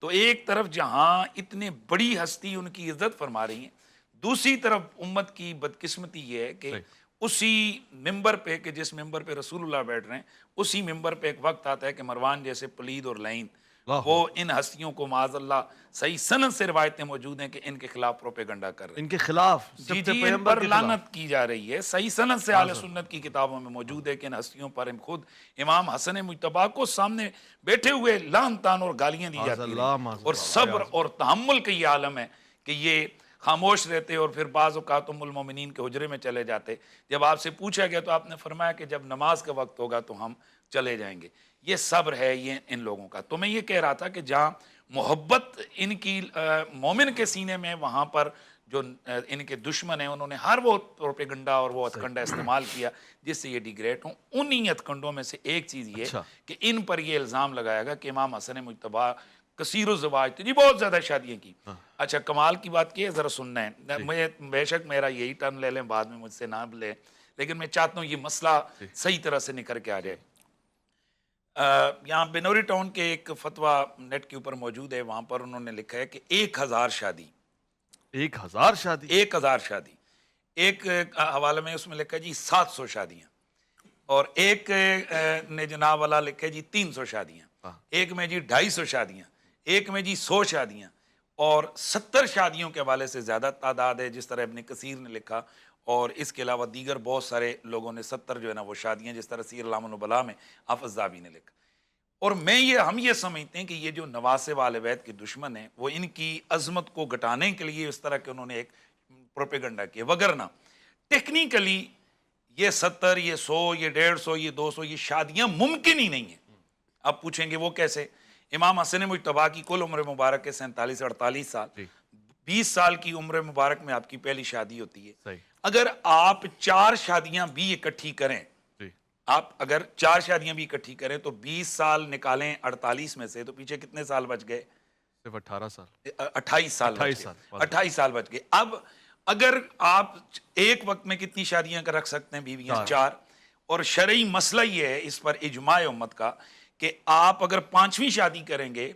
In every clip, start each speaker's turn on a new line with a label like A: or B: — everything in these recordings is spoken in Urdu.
A: تو ایک طرف جہاں اتنے بڑی ہستی ان کی عزت فرما رہی ہیں، دوسری طرف امت کی بدقسمتی یہ ہے کہ
B: صحیح۔
A: اسی ممبر پہ کہ جس ممبر پہ رسول اللہ بیٹھ رہے ہیں، اسی ممبر پہ ایک وقت آتا ہے کہ مروان جیسے پلید اور لعین
B: اللہ
A: وہ
B: اکبر۔
A: ان ہستیوں کو معاذ اللہ صحیح سند سے روایتیں موجود ہیں کہ ان کے خلاف پروپیگنڈا کر رہے ہیں۔
B: ان کے خلاف،
A: جی
B: سبت
A: جی، ان
B: پیغمبر
A: پر
B: کے خلاف۔
A: لعنت کی جا رہی ہے، صحیح سند سے اہل
B: معاذ اللہ۔
A: سنت کی کتابوں میں موجود ہے کہ ان ہستیوں پر خود امام حسن مجتبیٰ کو سامنے بیٹھے ہوئے لعن طعن اور گالیاں دی
B: معاذ
A: جاتی
B: اللہ،
A: رہی،
B: معاذ
A: اور
B: اللہ،
A: صبر
B: والعیاذ
A: اور
B: باللہ۔
A: تحمل کا یہ عالم ہے کہ یہ خاموش رہتے اور پھر بعض اوقات ام المومنین کے حجرے میں چلے جاتے۔ جب آپ سے پوچھا گیا تو آپ نے فرمایا کہ جب نماز کا وقت ہوگا تو ہم چلے جائیں گے۔ یہ صبر ہے یہ ان لوگوں کا۔ تو میں یہ کہہ رہا تھا کہ جہاں محبت ان کی مومن کے سینے میں، وہاں پر جو ان کے دشمن ہیں انہوں نے ہر وہ پروپیگنڈا اور وہ
B: صحیح۔
A: ہتھکنڈا استعمال کیا جس سے یہ ڈیگریڈ ہوں۔ انہی ہتھکنڈوں میں سے ایک چیز یہ
B: اچھا۔
A: کہ ان پر یہ الزام لگایا گا کہ امام حسن مجتبیٰ کثیر الزواج تھے، جی بہت زیادہ شادیاں کی۔ اچھا کمال کی بات کی ہے، ذرا سننا ہے،
B: جی
A: مجھے بے شک میرا یہی ٹرن لے لیں، بعد میں مجھ سے نہ لیں، لیکن میں چاہتا ہوں یہ مسئلہ
B: جی
A: صحیح طرح سے نکل کے آ
B: جی۔
A: جائے۔ یہاں بنوری ٹاؤن کے ایک فتویٰ نیٹ کے اوپر موجود ہے، وہاں پر انہوں نے لکھا ہے کہ 1000 شادی،
B: 1000 شادی؟
A: 1000 شادی، ایک حوالے میں اس میں لکھا ہے جی 700 شادیاں، اور ایک نے جناب والا لکھا ہے جی 300 شادیاں،
B: ہاں۔
A: ایک میں جی 250 شادیاں، ایک میں جی 100 شادیاں، اور 70 شادیوں کے حوالے سے زیادہ تعداد ہے جس طرح ابن کثیر نے لکھا، اور اس کے علاوہ دیگر بہت سارے لوگوں نے 70 جو ہے نا وہ شادیاں، جس طرح سیر علام النبلاء میں حافظ ذہبی نے لکھا۔ اور ہم یہ سمجھتے ہیں کہ یہ جو نواسب اہل بیت کے دشمن ہیں وہ ان کی عظمت کو گھٹانے کے لیے اس طرح کے انہوں نے ایک پروپیگنڈا کیا، وگرنہ ٹیکنیکلی یہ 70، یہ 100، یہ 150، یہ 200 یہ شادیاں ممکن ہی نہیں ہیں۔ اب پوچھیں گے وہ کیسے؟ امام حسن مجتبیٰ کی کل عمر مبارک ہے 47 48 سال،
B: جی
A: 20 سال کی عمر مبارک میں آپ کی پہلی شادی ہوتی ہے۔
B: صحیح۔
A: اگر آپ 4 شادیاں بھی اکٹھی کریں،
B: جی
A: آپ اگر 4 شادیاں بھی اکٹھی کریں تو 20 سال نکالیں 48 میں سے، تو پیچھے کتنے سال بچ گئے؟
B: صرف 18 سال۔
A: 28 سال بچ
B: 28
A: گئے،
B: سال۔
A: 28 سال بچ گئے۔ اب اگر آپ ایک وقت میں کتنی شادیاں کا رکھ سکتے ہیں بیویاں؟ 4۔ اور شرعی مسئلہ یہ ہے اس پر اجماع امت کا کہ آپ اگر 5ویں شادی کریں گے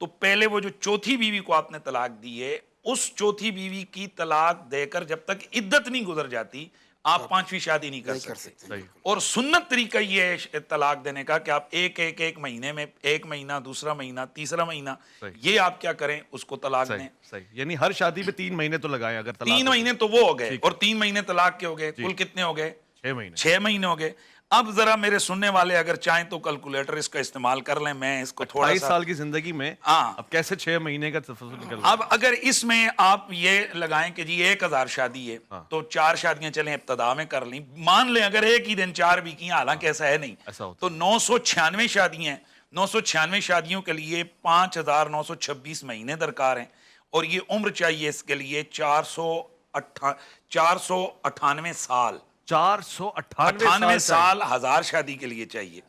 A: تو پہلے وہ جو چوتھی بیوی کو آپ نے طلاق دی ہے، اس چوتھی بیوی کی طلاق دے کر جب تک عدت نہیں گزر جاتی آپ 5ویں شادی نہیں کر سکتے۔
B: صحیح۔
A: اور سنت طریقہ یہ ہے طلاق دینے کا کہ آپ ایک مہینے میں، ایک مہینہ، دوسرا مہینہ، تیسرا مہینہ،
B: صحیح۔
A: یہ آپ کیا کریں اس کو طلاق دیں۔
B: صحیح، یعنی ہر شادی پہ 3 مہینے تو لگائیں اگر طلاق
A: 3
B: ہو
A: مہینے تو وہ ہو گئے،
B: ٹھیک
A: اور 3 مہینے طلاق کے ہو گئے،
B: جی۔
A: کل کتنے ہو گئے؟
B: 6 مہینے۔
A: 6 مہینے ہو گئے۔ اب ذرا میرے سننے والے اگر چاہیں تو کیلکولیٹر اس کا استعمال کر لیں، میں اس کو تھوڑا
B: 28
A: سا،
B: سال کی زندگی میں
A: ہاں،
B: اب کیسے 6 مہینے کا تفصیل نکل
A: اب اگر اس میں آپ یہ لگائیں کہ جی 1000 شادی ہے
B: ہاں۔
A: تو 4 شادیاں چلیں ابتدا میں کر لیں، مان لیں اگر ایک ہی دن 4 بھی کی، حالانکہ ایسا ہے نہیں،
B: ایسا ہوتا
A: تو 996 شادیاں ہیں۔ 996 شادیوں کے لیے 5926 مہینے درکار ہیں، اور یہ عمر چاہیے اس کے لیے 498 سال،
B: 498
A: سال 1000 شادی کے لیے چاہیے۔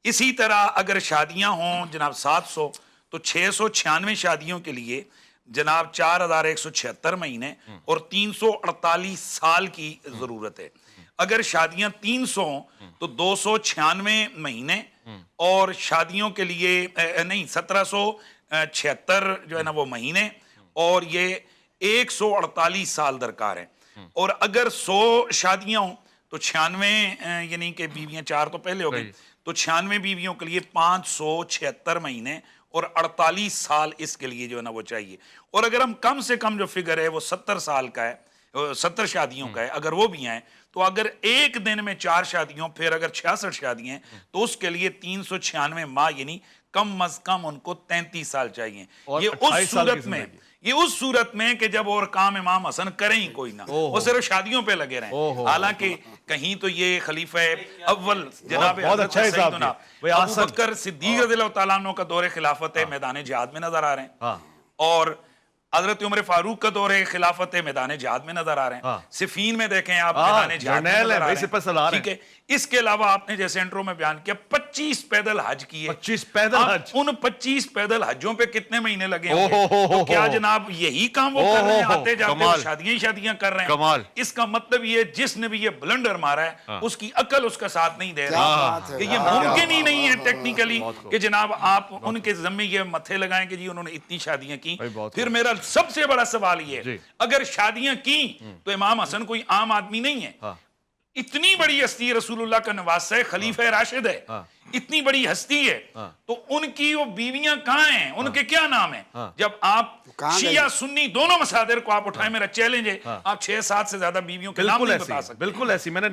A: اسی طرح اگر شادیاں ہوں جناب 700 تو 696 شادیوں کے لیے جناب 4176 مہینے اور 348 سال کی ضرورت ہے۔ اگر شادیاں 300 ہوں تو 296 مہینے، اور شادیوں کے لیے نہیں 1776 جو ہے نا وہ مہینے، اور یہ 148 سال درکار ہیں۔ اور اگر 100 شادیاں ہوں تو 96 یعنی کہ بیویاں 4 تو پہلے ہو گئی، تو 96 بیویوں کے لیے 576 مہینے اور 48 سال اس کے لیے جو ہے نا وہ چاہیے۔ اور اگر ہم کم سے کم جو فگر ہے وہ 70 سال کا ہے، 70 شادیوں کا ہے، اگر وہ بھی آئیں تو اگر ایک دن میں 4 شادیوں، پھر اگر 66 شادیاں ہیں تو اس کے لیے 396 ماہ یعنی کم از کم ان کو 33 سال چاہیے۔
B: اور
A: یہ
B: 28
A: اس
B: سال کی
A: صورت میں،
B: زندگی۔
A: یہ اس صورت میں کہ جب اور کام امام حسن کریں ہی کوئی نہ، وہ صرف شادیوں پہ لگے رہیں۔ حالانکہ کہیں تو یہ خلیفہ اول جناب
B: بہت
A: حضرت
B: اچھا حساب
A: سیدنا
B: کیا۔
A: ابو بکر صدیق رضی اللہ تعالیٰ عنہ کا دور خلافت ہے، میدان جہاد میں نظر آ رہے ہیں۔ اور حضرت عمر فاروق کا دور ہے، خلافت میدان جہاد میں نظر آ رہے ہیں،
B: ہاں۔
A: صفین میں دیکھیں آپ
B: ہاں،
A: میدان جہاد میں
B: جرنیل
A: نظر
B: ہے،
A: آ
B: بھائی
A: رہے
B: سپہ سالار
A: ہیں، ٹھیک ہے۔ اس کے علاوہ آپ نے جیسے انٹرو میں بیان کیا 25 پیدل حج کیے،
B: 25 پیدل
A: اب
B: حج۔
A: ان 25 پیدل حجوں پہ کتنے مہینے لگے
B: او
A: ہوں
B: ہو
A: گے؟
B: ہو
A: تو
B: ہو
A: کیا
B: ہو۔
A: جناب یہی کام وہ
B: او
A: کر رہے ہیں،
B: ہو ہو،
A: آتے جاتے
B: کمال۔
A: وہ شادیاں ہی شادیاں کر رہے ہیں؟
B: کمال۔
A: اس کا مطلب یہ جس نے بھی یہ بلنڈر مارا ہے اس کی عقل اس کا ساتھ نہیں دے رہا کہ یہ ممکن ہی نہیں ہے ٹیکنیکلی کہ جناب آپ ان کے ذمے یہ متھے لگائیں کہ جی انہوں نے اتنی شادیاں کی۔ پھر میرا سب سے بڑا سوال یہ ہے، اگر شادیاں کی تو امام حسن کوئی عام آدمی نہیں ہے، اتنی بڑی ہستی رسول اللہ کا نواسہ ہے، خلیفہ راشد ہے، اتنی بڑی ہستی ہے، تو ان کی وہ بیویاں کہاں ہیں؟ ان کے کیا نام ہیں؟ جب آپ شیعہ سنی دونوں مصادر کو آپ اٹھائیں، میرا چیلنج ہے، آپ 6-7 سے زیادہ بیویوں کے نام نہیں بتا سکتے۔
B: بالکل ایسی میں نے